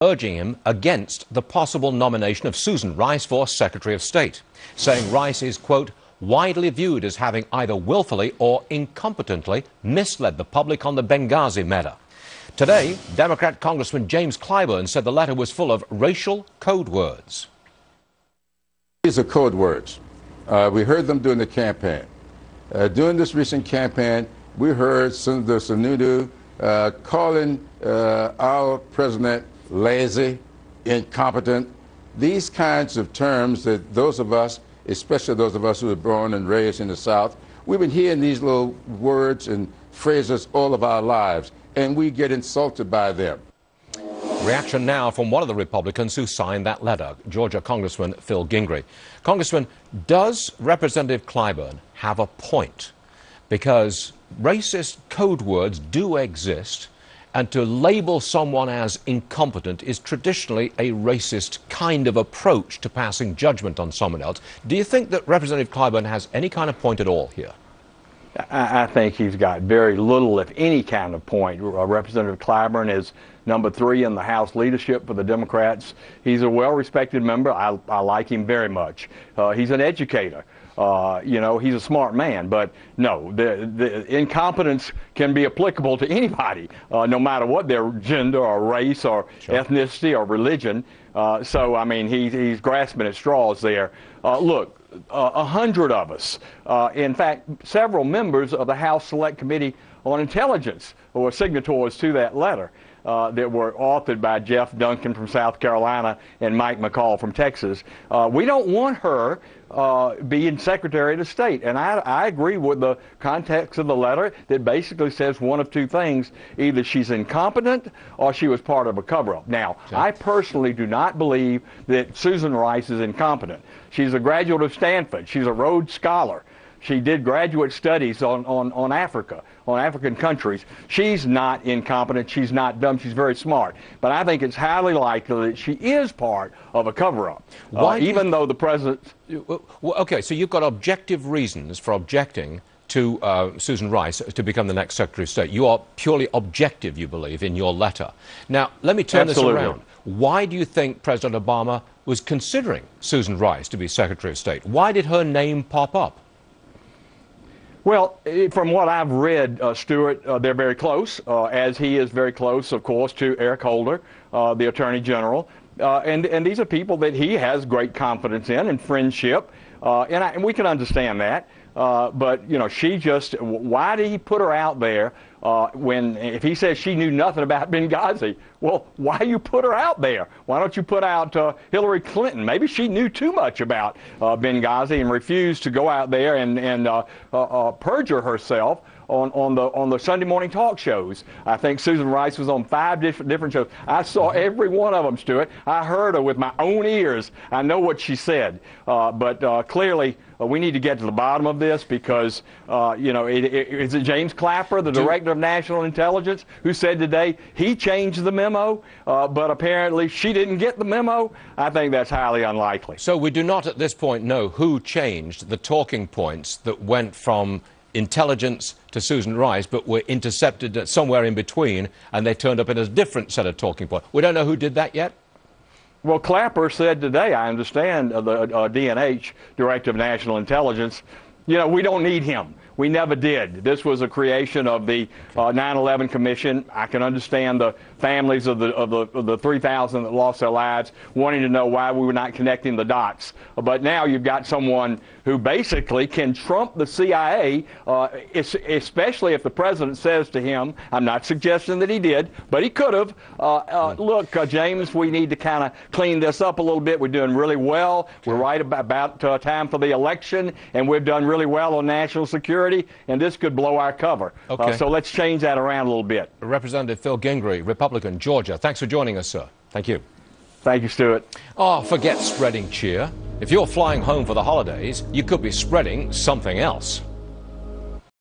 urging him against the possible nomination of Susan Rice for Secretary of State, saying Rice is, quote, widely viewed as having either willfully or incompetently misled the public on the Benghazi matter. Today, Democrat Congressman James Clyburn said the letter was full of racial code words. These are code words. We heard them during the campaign. During this recent campaign, we heard Senator Sununu calling our president lazy, incompetent. These kinds of terms that those of us, especially those of us who were born and raised in the South, we've been hearing these little words and phrases all of our lives, and we get insulted by them. Reaction now from one of the Republicans who signed that letter, Georgia Congressman Phil Gingrey. Congressman, does Representative Clyburn have a point? Because racist code words do exist, and to label someone as incompetent is traditionally a racist kind of approach to passing judgment on someone else. Do you think that Representative Clyburn has any kind of point at all here? I think he's got very little, if any, kind of point. Representative Clyburn is number 3 in the House leadership for the Democrats. He's a well-respected member. I like him very much. He's an educator. You know, he's a smart man, but no, the incompetence can be applicable to anybody, no matter what their gender or race or ethnicity or religion. So, I mean, he's grasping at straws there. Look, 100 of us, in fact, several members of the House Select Committee on Intelligence who were signatories to that letter that were authored by Jeff Duncan from South Carolina and Mike McCall from Texas. We don't want her being Secretary of State. And I agree with the context of the letter that basically says one of two things. Either she's incompetent or she was part of a cover-up. Now, I personally do not believe that Susan Rice is incompetent. She's a graduate of Stanford. She's a Rhodes Scholar. She did graduate studies on Africa, on African countries. She's not incompetent. She's not dumb. She's very smart. But I think it's highly likely that she is part of a cover-up, even though the president... Okay, so you've got objective reasons for objecting to Susan Rice to become the next Secretary of State. You are purely objective, you believe, in your letter. Now, let me turn this around. Why do you think President Obama was considering Susan Rice to be Secretary of State? Why did her name pop up? Well, from what I've read, Stuart, they're very close, as he is very close, of course, to Eric Holder, the Attorney General. And these are people that he has great confidence in and friendship, and we can understand that. But, you know, she just, why did he put her out there if he says she knew nothing about Benghazi? Well, why you put her out there? Why don't you put out Hillary Clinton? Maybe she knew too much about Benghazi and refused to go out there and perjure herself on the Sunday morning talk shows. I think Susan Rice was on 5 different shows. I saw every one of them, Stuart. I heard her with my own ears. I know what she said. But clearly, we need to get to the bottom of this because, you know, is it James Clapper, the Director of National Intelligence, who said today he changed the memo, but apparently she didn't get the memo? I think that's highly unlikely. So we do not at this point know who changed the talking points that went from intelligence to Susan Rice, but were intercepted somewhere in between, and they turned up in a different set of talking points. We don't know who did that yet? Well, Clapper said today, I understand, the DNH, Director of National Intelligence, you know, we don't need him. We never did. This was a creation of the 9/11 Commission. I can understand the families of the 3,000 that lost their lives wanting to know why we were not connecting the dots. But now you've got someone who basically can trump the CIA, especially if the president says to him, I'm not suggesting that he did, but he could have, look, James, we need to kind of clean this up a little bit. We're doing really well. We're right about time for the election, and we've done really well on national security. And this could blow our cover. So let's change that around a little bit. Representative Phil Gingrey, Republican, Georgia. Thanks for joining us, sir. Thank you. Thank you, Stuart. Oh, forget spreading cheer. If you're flying home for the holidays, you could be spreading something else.